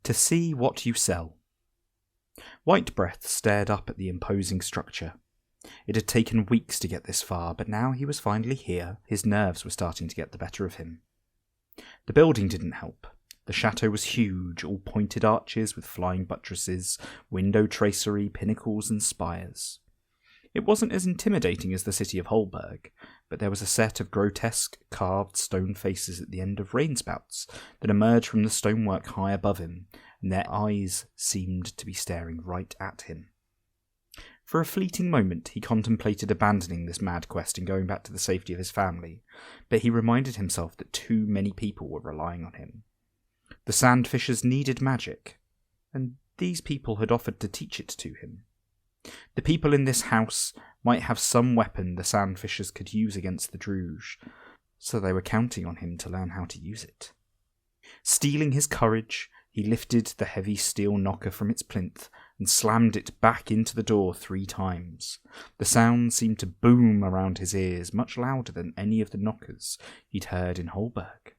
To see what you sell. Whitebreath stared up at the imposing structure. It had taken weeks to get this far, but now he was finally here. His nerves were starting to get the better of him. The building didn't help. The chateau was huge, all pointed arches with flying buttresses, window tracery, pinnacles and spires. It wasn't as intimidating as the city of Holberg, but there was a set of grotesque carved stone faces at the end of rainspouts that emerged from the stonework high above him, and their eyes seemed to be staring right at him. For a fleeting moment he contemplated abandoning this mad quest and going back to the safety of his family, but he reminded himself that too many people were relying on him. The Sandfishers needed magic, and these people had offered to teach it to him. The people in this house might have some weapon the Sandfishers could use against the Druge, so they were counting on him to learn how to use it. Steeling his courage, he lifted the heavy steel knocker from its plinth and slammed it back into the door 3 times. The sound seemed to boom around his ears, much louder than any of the knockers he'd heard in Holberg.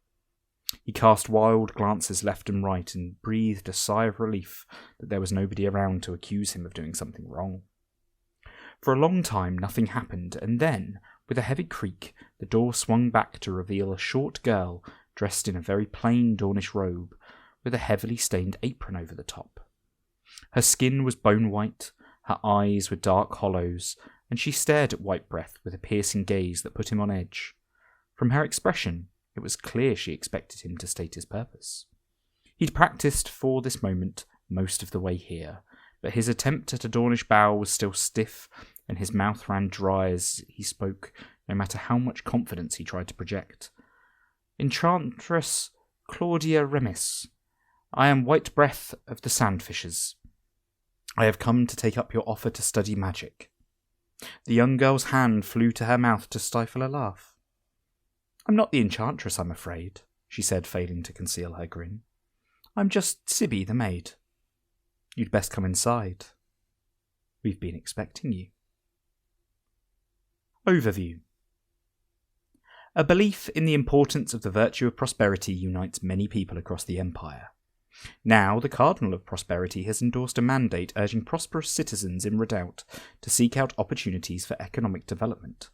He cast wild glances left and right and breathed a sigh of relief that there was nobody around to accuse him of doing something wrong. For a long time nothing happened, and then, with a heavy creak, the door swung back to reveal a short girl dressed in a very plain Dornish robe, with a heavily stained apron over the top. Her skin was bone white, her eyes were dark hollows, and she stared at Whitebreath with a piercing gaze that put him on edge. From her expression, it was clear she expected him to state his purpose. He'd practiced for this moment most of the way here, but his attempt at a Dornish bow was still stiff, and his mouth ran dry as he spoke, no matter how much confidence he tried to project. "Enchantress Claudia Remis, I am Whitebreath of the Sandfishers. I have come to take up your offer to study magic." The young girl's hand flew to her mouth to stifle a laugh. "I'm not the Enchantress, I'm afraid," she said, failing to conceal her grin. "I'm just Sibby, the maid. You'd best come inside. We've been expecting you." Overview. A belief in the importance of the virtue of prosperity unites many people across the Empire. Now, the Cardinal of Prosperity has endorsed a mandate urging prosperous citizens in Redoubt to seek out opportunities for economic development,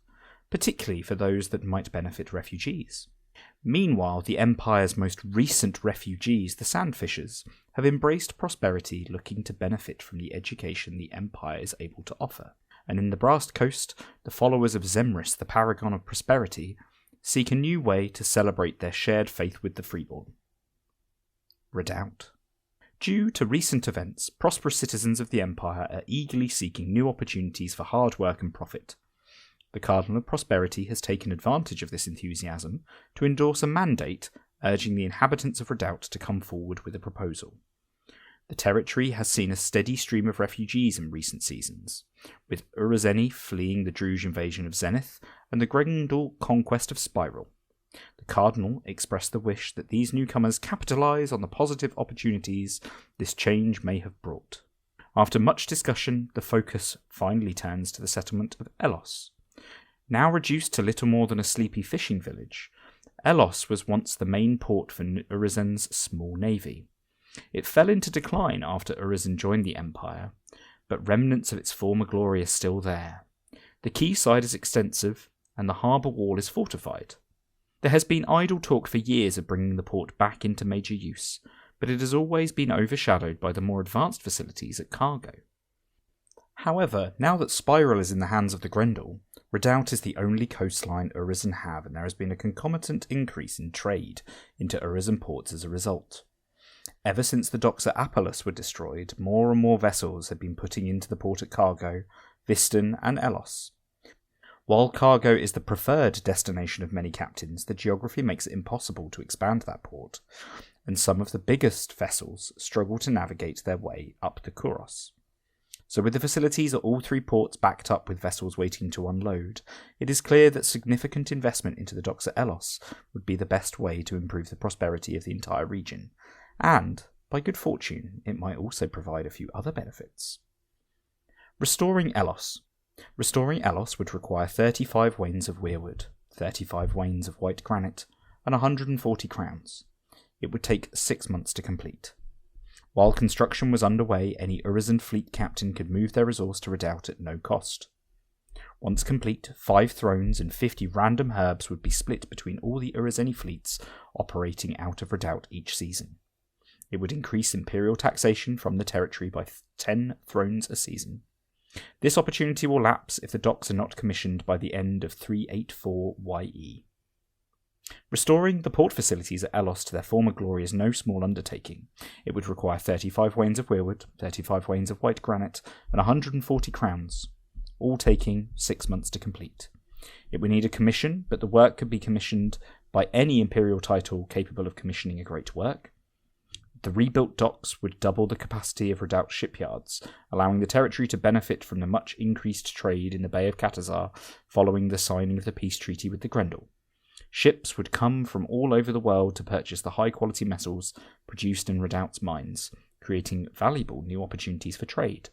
particularly for those that might benefit refugees. Meanwhile, the Empire's most recent refugees, the Sandfishers, have embraced prosperity, looking to benefit from the education the Empire is able to offer. And in the Brast Coast, the followers of Zemris, the paragon of prosperity, seek a new way to celebrate their shared faith with the freeborn. Redoubt. Due to recent events, prosperous citizens of the Empire are eagerly seeking new opportunities for hard work and profit. The Cardinal of Prosperity has taken advantage of this enthusiasm to endorse a mandate urging the inhabitants of Redoubt to come forward with a proposal. The territory has seen a steady stream of refugees in recent seasons, with Urazeni fleeing the Druge invasion of Zenith and the Grendel conquest of Spiral. The Cardinal expressed the wish that these newcomers capitalise on the positive opportunities this change may have brought. After much discussion, the focus finally turns to the settlement of Elos. Now reduced to little more than a sleepy fishing village, Elos was once the main port for Urizen's small navy. It fell into decline after Urizen joined the Empire, but remnants of its former glory are still there. The quayside is extensive, and the harbour wall is fortified. There has been idle talk for years of bringing the port back into major use, but it has always been overshadowed by the more advanced facilities at Cargo. However, now that Spiral is in the hands of the Grendel, Redoubt is the only coastline Urizen have, and there has been a concomitant increase in trade into Urizen ports as a result. Ever since the docks at Apollos were destroyed, more and more vessels have been putting into the port at Cargo, Viston and Elos. While Cargo is the preferred destination of many captains, the geography makes it impossible to expand that port, and some of the biggest vessels struggle to navigate their way up the Kouros. So with the facilities at all 3 ports backed up with vessels waiting to unload, it is clear that significant investment into the docks at Elos would be the best way to improve the prosperity of the entire region, and, by good fortune, it might also provide a few other benefits. Restoring Elos. Restoring Elos would require 35 wains of weirwood, 35 wains of white granite, and 140 crowns. It would take 6 months to complete. While construction was underway, any Urizen fleet captain could move their resource to Redoubt at no cost. Once complete, 5 thrones and 50 random herbs would be split between all the Urizeni fleets operating out of Redoubt each season. It would increase imperial taxation from the territory by 10 thrones a season. This opportunity will lapse if the docks are not commissioned by the end of 384 YE. Restoring the port facilities at Elos to their former glory is no small undertaking. It would require 35 wains of weirwood, 35 wains of white granite, and 140 crowns, all taking 6 months to complete. It would need a commission, but the work could be commissioned by any imperial title capable of commissioning a great work. The rebuilt docks would double the capacity of Redoubt shipyards, allowing the territory to benefit from the much increased trade in the Bay of Katazar following the signing of the peace treaty with the Grendel. Ships would come from all over the world to purchase the high-quality metals produced in Redoubt's mines, creating valuable new opportunities for trade.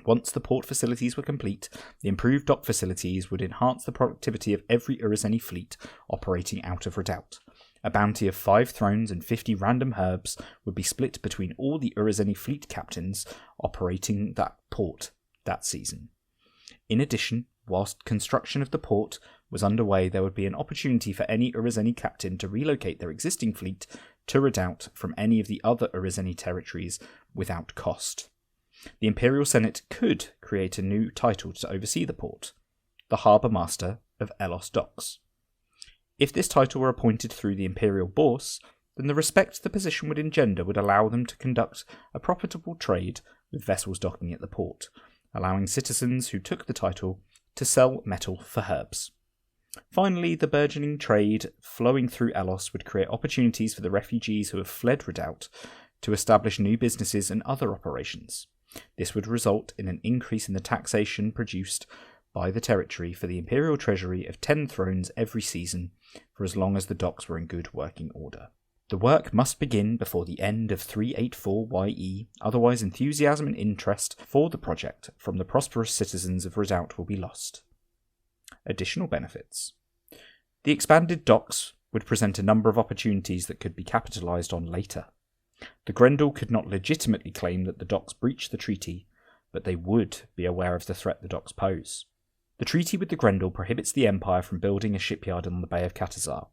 Once the port facilities were complete, the improved dock facilities would enhance the productivity of every Urizeni fleet operating out of Redoubt. A bounty of 5 thrones and 50 random herbs would be split between all the Urizeni fleet captains operating that port that season. In addition, whilst construction of the port was underway, there would be an opportunity for any Urizeni captain to relocate their existing fleet to Redoubt from any of the other Urizeni territories without cost. The Imperial Senate could create a new title to oversee the port, the Harbour Master of Elos Docks. If this title were appointed through the Imperial Bourse, then the respect the position would engender would allow them to conduct a profitable trade with vessels docking at the port, allowing citizens who took the title to sell metal for herbs. Finally, the burgeoning trade flowing through Elos would create opportunities for the refugees who have fled Redoubt to establish new businesses and other operations. This would result in an increase in the taxation produced by the territory for the Imperial Treasury of 10 thrones every season for as long as the docks were in good working order. The work must begin before the end of 384 YE, otherwise enthusiasm and interest for the project from the prosperous citizens of Redoubt will be lost. Additional benefits. The expanded docks would present a number of opportunities that could be capitalised on later. The Grendel could not legitimately claim that the docks breached the treaty, but they would be aware of the threat the docks pose. The treaty with the Grendel prohibits the Empire from building a shipyard on the Bay of Katazar.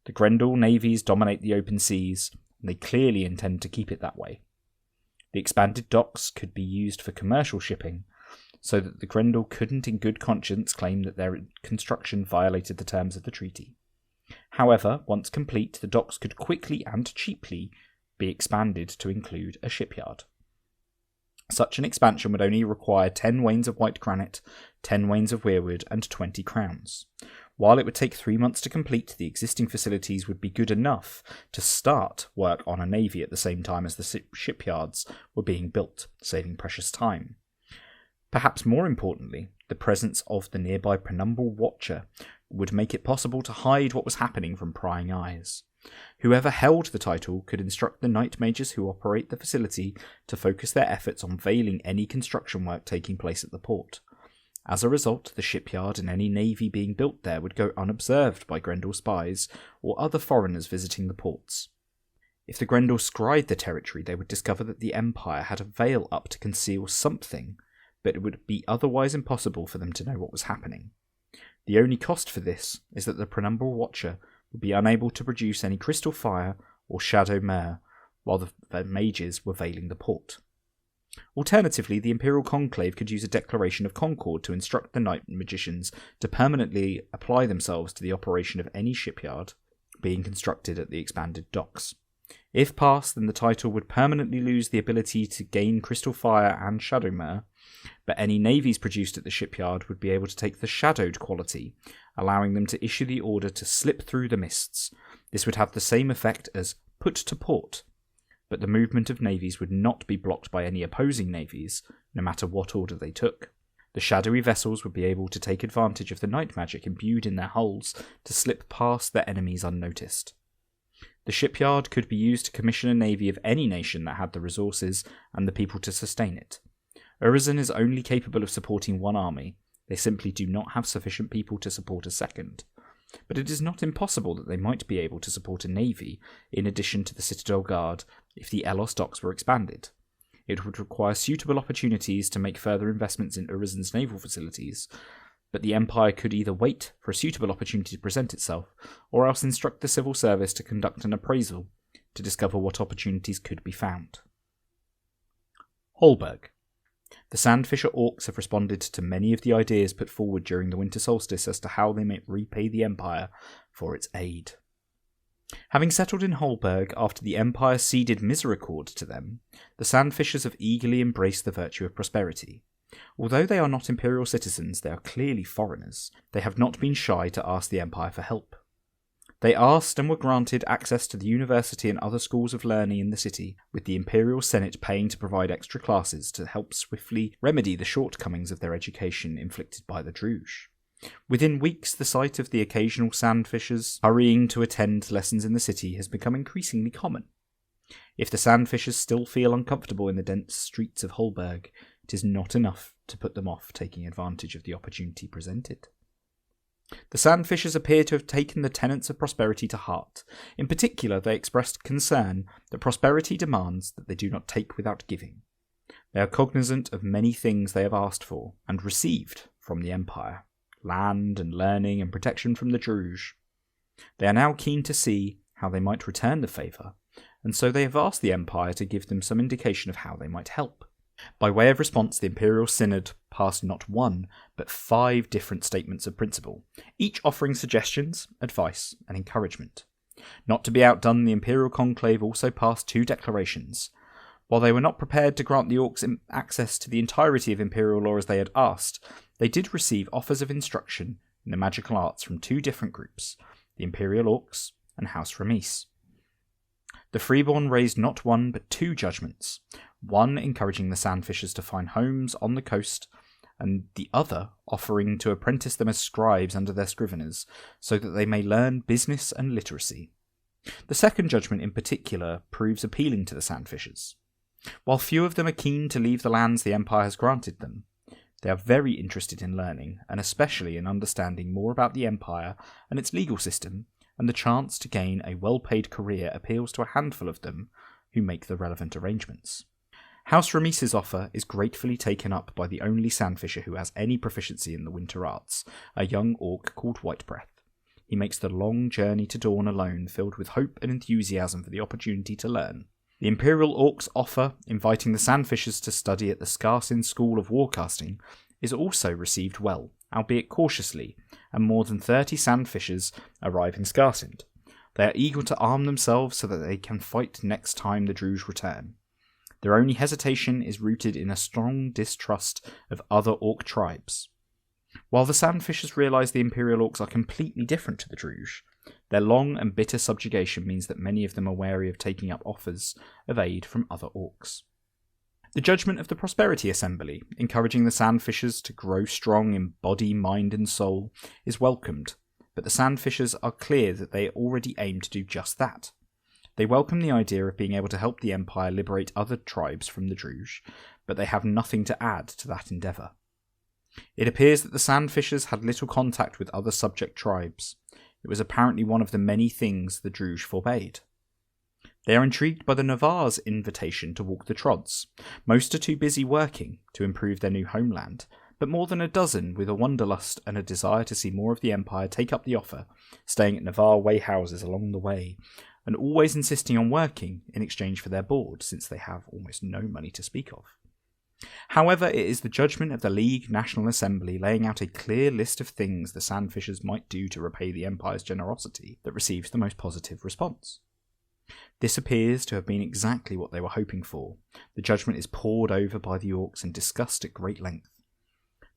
The Grendel navies dominate the open seas, and they clearly intend to keep it that way. The expanded docks could be used for commercial shipping, so that the Grendel couldn't in good conscience claim that their construction violated the terms of the treaty. However, once complete, the docks could quickly and cheaply be expanded to include a shipyard. Such an expansion would only require 10 wains of white granite, 10 wains of weirwood, and 20 crowns. While it would take 3 months to complete, the existing facilities would be good enough to start work on a navy at the same time as the shipyards were being built, saving precious time. Perhaps more importantly, the presence of the nearby Penumbral Watcher would make it possible to hide what was happening from prying eyes. Whoever held the title could instruct the Night Mages who operate the facility to focus their efforts on veiling any construction work taking place at the port. As a result, the shipyard and any navy being built there would go unobserved by Grendel spies or other foreigners visiting the ports. If the Grendel scryed the territory, they would discover that the Empire had a veil up to conceal something, but it would be otherwise impossible for them to know what was happening. The only cost for this is that the Penumbral Watcher would be unable to produce any crystal fire or shadow myrrh while the mages were veiling the port. Alternatively, the Imperial Conclave could use a declaration of concord to instruct the Night Magicians to permanently apply themselves to the operation of any shipyard being constructed at the expanded docks. If passed, then the title would permanently lose the ability to gain crystal fire and shadow myrrh, but any navies produced at the shipyard would be able to take the shadowed quality, allowing them to issue the order to slip through the mists. This would have the same effect as put to port, but the movement of navies would not be blocked by any opposing navies, no matter what order they took. The shadowy vessels would be able to take advantage of the night magic imbued in their hulls to slip past their enemies unnoticed. The shipyard could be used to commission a navy of any nation that had the resources and the people to sustain it. Urizen is only capable of supporting one army. They simply do not have sufficient people to support a second. but it is not impossible that they might be able to support a navy in addition to the Citadel Guard if the Elos docks were expanded. It would require suitable opportunities to make further investments in Urizen's naval facilities, but the Empire could either wait for a suitable opportunity to present itself, or else instruct the civil service to conduct an appraisal to discover what opportunities could be found. Holberg. The Sandfisher Orcs have responded to many of the ideas put forward during the winter solstice as to how they may repay the Empire for its aid. Having settled in Holberg after the Empire ceded Misericord to them, the Sandfishers have eagerly embraced the virtue of prosperity. Although they are not Imperial citizens, they are clearly foreigners. They have not been shy to ask the Empire for help. They asked and were granted access to the university and other schools of learning in the city, with the Imperial Senate paying to provide extra classes to help swiftly remedy the shortcomings of their education inflicted by the Druge. Within weeks, the sight of the occasional Sandfishers hurrying to attend lessons in the city has become increasingly common. If the Sandfishers still feel uncomfortable in the dense streets of Holberg, it is not enough to put them off taking advantage of the opportunity presented. The Sandfishers appear to have taken the tenets of prosperity to heart. In particular, they expressed concern that prosperity demands that they do not take without giving. They are cognizant of many things they have asked for and received from the Empire: land and learning and protection from the Druge. They are now keen to see how they might return the favour, and so they have asked the Empire to give them some indication of how they might help. By way of response, the Imperial Synod passed not one, but 5 different statements of principle, each offering suggestions, advice, and encouragement. Not to be outdone, the Imperial Conclave also passed 2 declarations. While they were not prepared to grant the Orcs access to the entirety of Imperial law as they had asked, they did receive offers of instruction in the magical arts from 2 different groups, the Imperial Orcs and House Ramis. The Freeborn raised not 1 but 2 judgments, one encouraging the Sandfishers to find homes on the coast, and the other offering to apprentice them as scribes under their scriveners, so that they may learn business and literacy. The second judgment in particular proves appealing to the Sandfishers. While few of them are keen to leave the lands the Empire has granted them, they are very interested in learning, and especially in understanding more about the Empire and its legal system, and the chance to gain a well-paid career appeals to a handful of them who make the relevant arrangements. House Ramis's offer is gratefully taken up by the only Sandfisher who has any proficiency in the winter arts, a young orc called Whitebreath. He makes the long journey to Dawn alone, filled with hope and enthusiasm for the opportunity to learn. The Imperial Orcs' offer, inviting the Sandfishers to study at the Skarsin School of Warcasting, is also received well, albeit cautiously, and more than 30 Sandfishers arrive in Skarsind. They are eager to arm themselves so that they can fight next time the Druge return. Their only hesitation is rooted in a strong distrust of other Orc tribes. While the Sandfishers realise the Imperial Orcs are completely different to the Druge, their long and bitter subjugation means that many of them are wary of taking up offers of aid from other Orcs. The judgment of the Prosperity Assembly, encouraging the Sandfishers to grow strong in body, mind and soul, is welcomed, but the Sandfishers are clear that they already aim to do just that. They welcome the idea of being able to help the Empire liberate other tribes from the Druge, but they have nothing to add to that endeavour. It appears that the Sandfishers had little contact with other subject tribes. It was apparently one of the many things the Druge forbade. They are intrigued by the Navarre's invitation to walk the Trods. Most are too busy working to improve their new homeland, but more than a dozen, with a wanderlust and a desire to see more of the Empire, take up the offer, staying at Navarre Way houses along the way, and always insisting on working in exchange for their board, since they have almost no money to speak of. However, it is the judgment of the League National Assembly laying out a clear list of things the Sandfishers might do to repay the Empire's generosity that receives the most positive response. This appears to have been exactly what they were hoping for. The judgment is pored over by the Orcs and discussed at great length.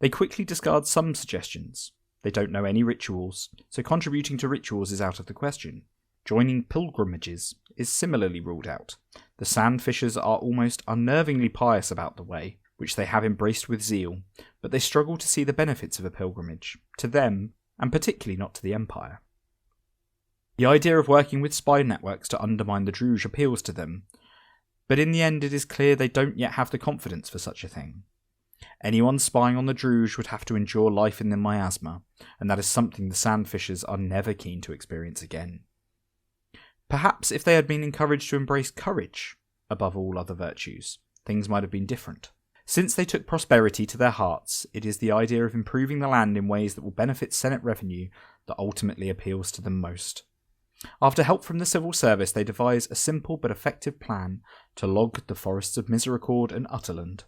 They quickly discard some suggestions. They don't know any rituals, so contributing to rituals is out of the question. Joining pilgrimages is similarly ruled out. The Sandfishers are almost unnervingly pious about the way, which they have embraced with zeal, but they struggle to see the benefits of a pilgrimage, to them, and particularly not to the Empire. The idea of working with spy networks to undermine the Druge appeals to them, but in the end it is clear they don't yet have the confidence for such a thing. Anyone spying on the Druge would have to endure life in the miasma, and that is something the Sandfishers are never keen to experience again. Perhaps if they had been encouraged to embrace courage above all other virtues, things might have been different. Since they took prosperity to their hearts, it is the idea of improving the land in ways that will benefit Senate revenue that ultimately appeals to them most. After help from the civil service, they devise a simple but effective plan to log the forests of Misericord and Utterland.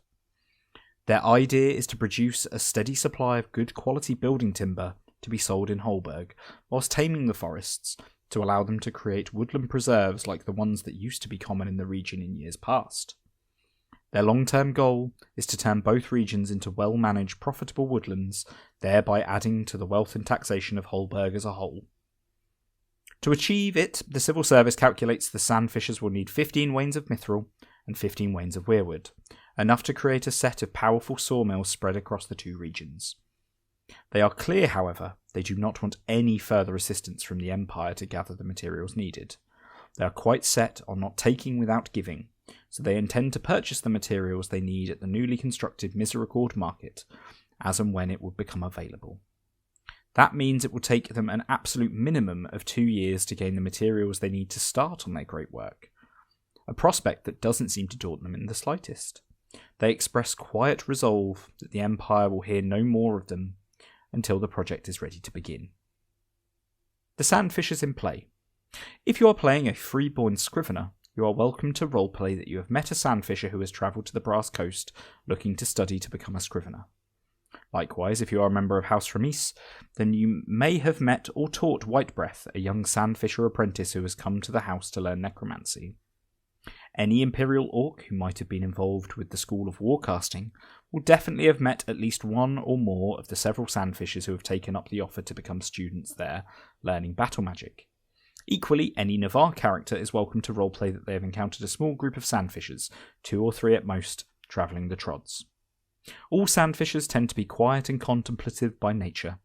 Their idea is to produce a steady supply of good quality building timber to be sold in Holberg, whilst taming the forests to allow them to create woodland preserves like the ones that used to be common in the region in years past. Their long-term goal is to turn both regions into well-managed, profitable woodlands, thereby adding to the wealth and taxation of Holberg as a whole. To achieve it, the civil service calculates the Sandfishers will need 15 wains of mithril and 15 wains of weirwood, enough to create a set of powerful sawmills spread across the two regions. They are clear, however, they do not want any further assistance from the Empire to gather the materials needed. They are quite set on not taking without giving, so they intend to purchase the materials they need at the newly constructed Misericord market, as and when it will become available. That means it will take them an absolute minimum of 2 years to gain the materials they need to start on their great work, a prospect that doesn't seem to daunt them in the slightest. They express quiet resolve that the Empire will hear no more of them until the project is ready to begin. The Sandfishers in play. If you are playing a freeborn scrivener, you are welcome to roleplay that you have met a Sandfisher who has travelled to the Brass Coast looking to study to become a scrivener. Likewise, if you are a member of House Ramis, then you may have met or taught Whitebreath, a young Sandfisher apprentice who has come to the house to learn necromancy. Any Imperial Orc who might have been involved with the School of Warcasting will definitely have met at least one or more of the several Sandfishers who have taken up the offer to become students there, learning battle magic. Equally, any Navarre character is welcome to roleplay that they have encountered a small group of Sandfishers, 2 or 3 at most, travelling the Trods. All Sandfishers tend to be quiet and contemplative by nature.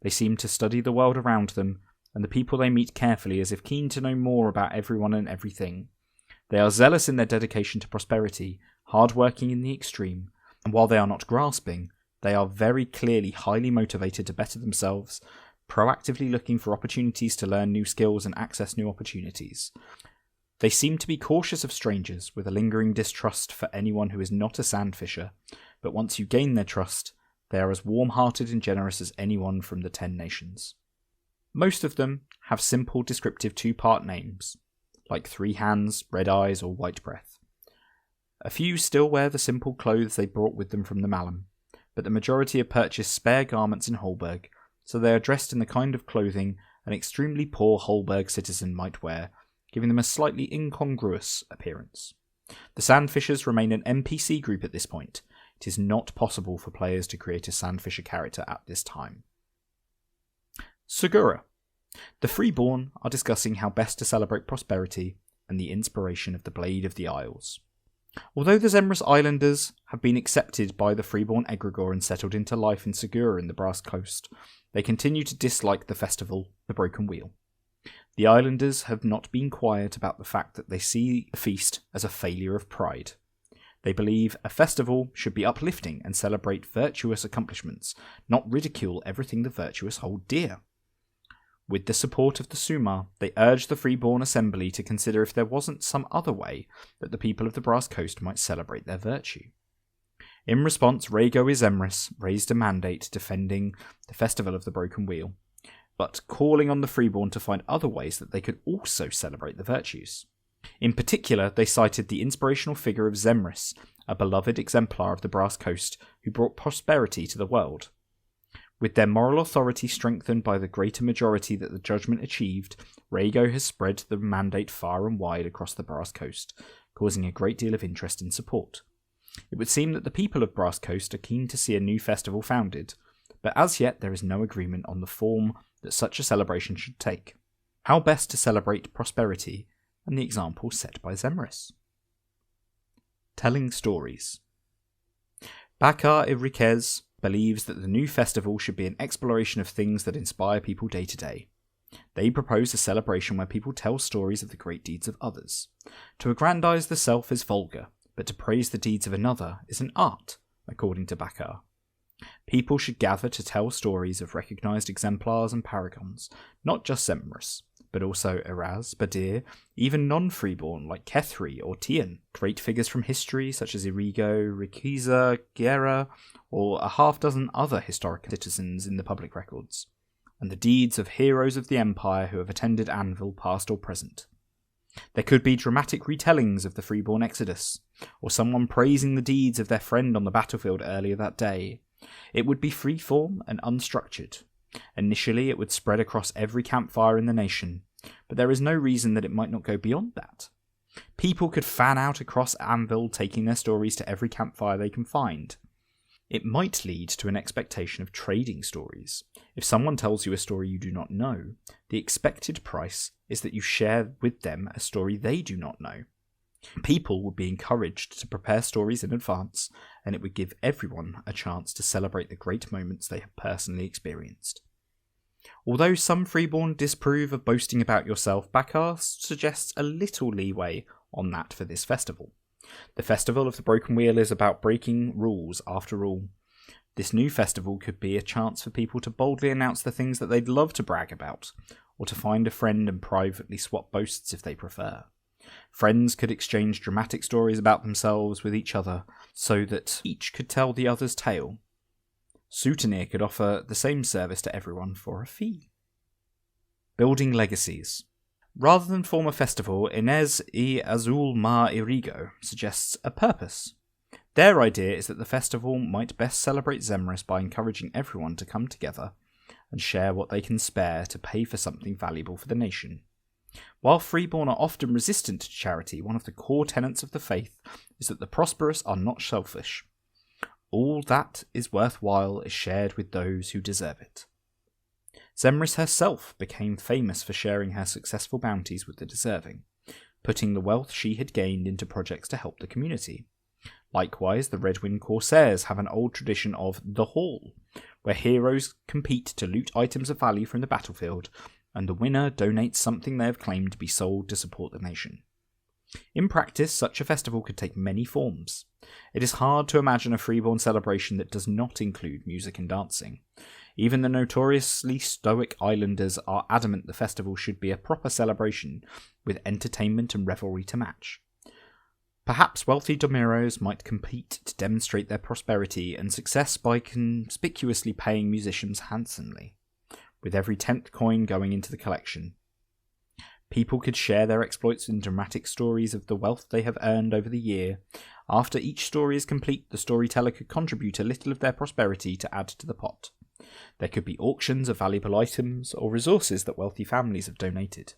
They seem to study the world around them, and the people they meet carefully as if keen to know more about everyone and everything. They are zealous in their dedication to prosperity, hard-working in the extreme, and while they are not grasping, they are very clearly highly motivated to better themselves, proactively looking for opportunities to learn new skills and access new opportunities. They seem to be cautious of strangers, with a lingering distrust for anyone who is not a Sandfisher, but once you gain their trust, they are as warm-hearted and generous as anyone from the 10 nations. Most of them have simple descriptive 2-part names, like Three Hands, Red Eyes, or Whitebreath. A few still wear the simple clothes they brought with them from the Malum, but the majority have purchased spare garments in Holberg, so they are dressed in the kind of clothing an extremely poor Holberg citizen might wear, giving them a slightly incongruous appearance. The Sandfishers remain an NPC group at this point. It is not possible for players to create a Sandfisher character at this time. Segura. The Freeborn are discussing how best to celebrate prosperity and the inspiration of the Blade of the Isles. Although the Zemrys Islanders have been accepted by the Freeborn Egregore and settled into life in Segura in the Brass Coast, they continue to dislike the festival, the Broken Wheel. The Islanders have not been quiet about the fact that they see the feast as a failure of pride. They believe a festival should be uplifting and celebrate virtuous accomplishments, not ridicule everything the virtuous hold dear. With the support of the Sumar, they urge the Freeborn Assembly to consider if there wasn't some other way that the people of the Brass Coast might celebrate their virtue. In response, Rhaego Zemrys raised a mandate defending the Festival of the Broken Wheel, but calling on the Freeborn to find other ways that they could also celebrate the virtues. In particular, they cited the inspirational figure of Zemrys, a beloved exemplar of the Brass Coast who brought prosperity to the world. With their moral authority strengthened by the greater majority that the judgment achieved, Rhaego has spread the mandate far and wide across the Brass Coast, causing a great deal of interest and support. It would seem that the people of Brass Coast are keen to see a new festival founded, but as yet there is no agreement on the form that such a celebration should take, how best to celebrate prosperity, and the example set by Zemrys. Telling stories. Bakar Enriquez believes that the new festival should be an exploration of things that inspire people day to day. They propose a celebration where people tell stories of the great deeds of others. To aggrandize the self is vulgar, but to praise the deeds of another is an art, according to Bakar. People should gather to tell stories of recognised exemplars and paragons, not just Zemrys, but also Eraz, Badir, even non-freeborn like Kethri or Tian, great figures from history such as Irigo, Rikiza, Gera, or a half-dozen other historic citizens in the public records, and the deeds of heroes of the Empire who have attended Anvil past or present. There could be dramatic retellings of the freeborn exodus, or someone praising the deeds of their friend on the battlefield earlier that day. It would be free-form and unstructured. Initially, it would spread across every campfire in the nation, but there is no reason that it might not go beyond that. People could fan out across Anvil, taking their stories to every campfire they can find. It might lead to an expectation of trading stories. If someone tells you a story you do not know, the expected price is that you share with them a story they do not know. People would be encouraged to prepare stories in advance, and it would give everyone a chance to celebrate the great moments they have personally experienced. Although some freeborn disapprove of boasting about yourself, Bakar suggests a little leeway on that for this festival. The Festival of the Broken Wheel is about breaking rules, after all. This new festival could be a chance for people to boldly announce the things that they'd love to brag about, or to find a friend and privately swap boasts if they prefer. Friends could exchange dramatic stories about themselves with each other, so that each could tell the other's tale. Soutenir could offer the same service to everyone for a fee. Building legacies. Rather than form a festival, Inez y Azul Ma Irigo suggests a purpose. Their idea is that the festival might best celebrate Zemrys by encouraging everyone to come together and share what they can spare to pay for something valuable for the nation. While freeborn are often resistant to charity, one of the core tenets of the faith is that the prosperous are not selfish. All that is worthwhile is shared with those who deserve it. Zemrys herself became famous for sharing her successful bounties with the deserving, putting the wealth she had gained into projects to help the community. Likewise, the Redwind Corsairs have an old tradition of the Hall, where heroes compete to loot items of value from the battlefield, and the winner donates something they have claimed to be sold to support the nation. In practice, such a festival could take many forms. It is hard to imagine a freeborn celebration that does not include music and dancing. Even the notoriously stoic islanders are adamant the festival should be a proper celebration, with entertainment and revelry to match. Perhaps wealthy Domiros might compete to demonstrate their prosperity and success by conspicuously paying musicians handsomely, with every 10th coin going into the collection. People could share their exploits in dramatic stories of the wealth they have earned over the year. After each story is complete, the storyteller could contribute a little of their prosperity to add to the pot. There could be auctions of valuable items or resources that wealthy families have donated.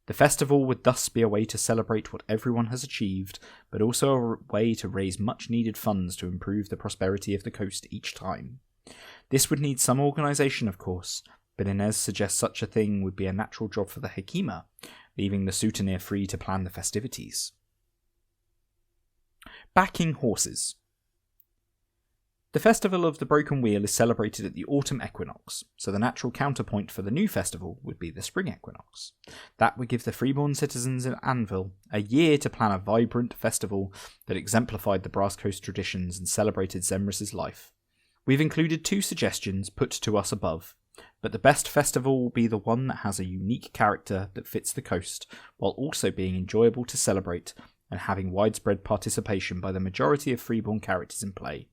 The festival would thus be a way to celebrate what everyone has achieved, but also a way to raise much needed funds to improve the prosperity of the coast each time. This would need some organisation, of course, but Inez suggests such a thing would be a natural job for the Hekima, leaving the Soutenir free to plan the festivities. Backing horses. The Festival of the Broken Wheel is celebrated at the autumn equinox, so the natural counterpoint for the new festival would be the spring equinox. That would give the freeborn citizens in Anvil a year to plan a vibrant festival that exemplified the Brass Coast traditions and celebrated Zemrys' life. We've included 2 suggestions put to us above, but the best festival will be the one that has a unique character that fits the coast, while also being enjoyable to celebrate and having widespread participation by the majority of freeborn characters in play.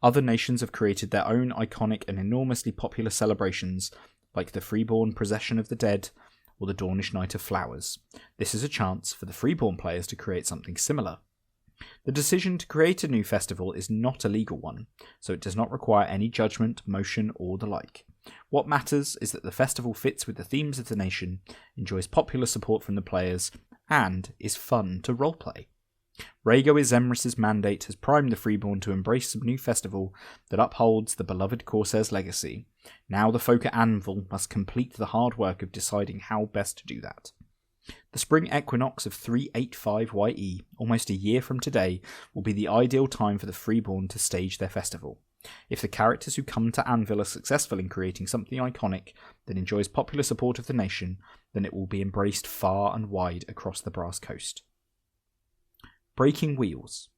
Other nations have created their own iconic and enormously popular celebrations, like the Freeborn Procession of the Dead or the Dornish Night of Flowers. This is a chance for the freeborn players to create something similar. The decision to create a new festival is not a legal one, so it does not require any judgment, motion, or the like. What matters is that the festival fits with the themes of the nation, enjoys popular support from the players, and is fun to roleplay. Rhaego Zemrys' mandate has primed the freeborn to embrace a new festival that upholds the beloved Corsair's legacy. Now the folk at Anvil must complete the hard work of deciding how best to do that. The spring equinox of 385 YE, almost a year from today, will be the ideal time for the freeborn to stage their festival. If the characters who come to Anvil are successful in creating something iconic that enjoys popular support of the nation, then it will be embraced far and wide across the Brass Coast. Breaking wheels.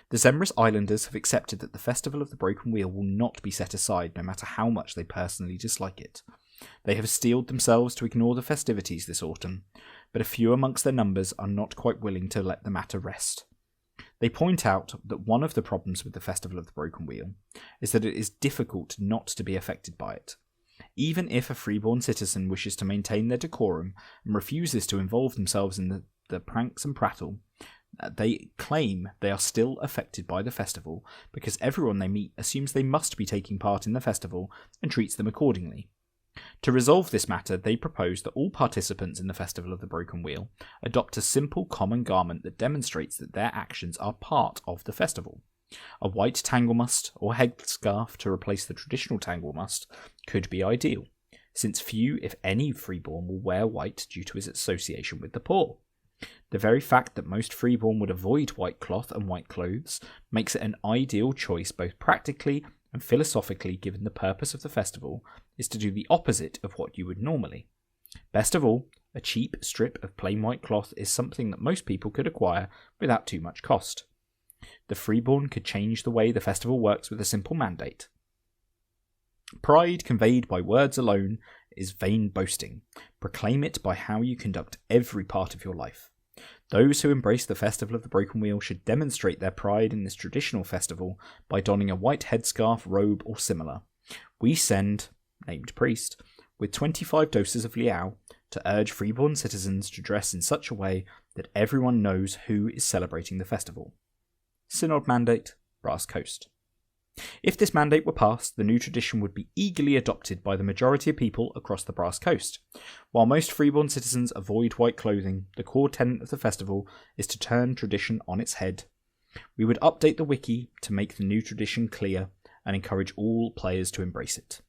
The Zemrys Islanders have accepted that the Festival of the Broken Wheel will not be set aside, no matter how much they personally dislike it. They have steeled themselves to ignore the festivities this autumn, but a few amongst their numbers are not quite willing to let the matter rest. They point out that one of the problems with the Festival of the Broken Wheel is that it is difficult not to be affected by it. Even if a freeborn citizen wishes to maintain their decorum and refuses to involve themselves in the pranks and prattle, they claim they are still affected by the festival because everyone they meet assumes they must be taking part in the festival and treats them accordingly. To resolve this matter, they propose that all participants in the Festival of the Broken Wheel adopt a simple common garment that demonstrates that their actions are part of the festival. A white tanglemust or headscarf to replace the traditional tanglemust could be ideal, since few, if any, freeborn will wear white due to its association with the poor. The very fact that most freeborn would avoid white cloth and white clothes makes it an ideal choice both practically and philosophically, given the purpose of the festival is to do the opposite of what you would normally. Best of all, a cheap strip of plain white cloth is something that most people could acquire without too much cost. The freeborn could change the way the festival works with a simple mandate. Pride conveyed by words alone is vain boasting. Proclaim it by how you conduct every part of your life. Those who embrace the Festival of the Broken Wheel should demonstrate their pride in this traditional festival by donning a white headscarf, robe, or similar. We send, named priest, with 25 doses of liao to urge freeborn citizens to dress in such a way that everyone knows who is celebrating the festival. Synod Mandate, Brass Coast. If this mandate were passed, the new tradition would be eagerly adopted by the majority of people across the Brass Coast. While most freeborn citizens avoid white clothing, the core tenet of the festival is to turn tradition on its head. We would update the wiki to make the new tradition clear and encourage all players to embrace it.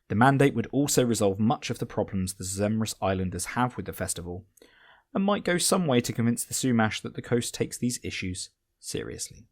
The mandate would also resolve much of the problems the Zemrys Islanders have with the festival, and might go some way to convince the Sumash that the coast takes these issues seriously.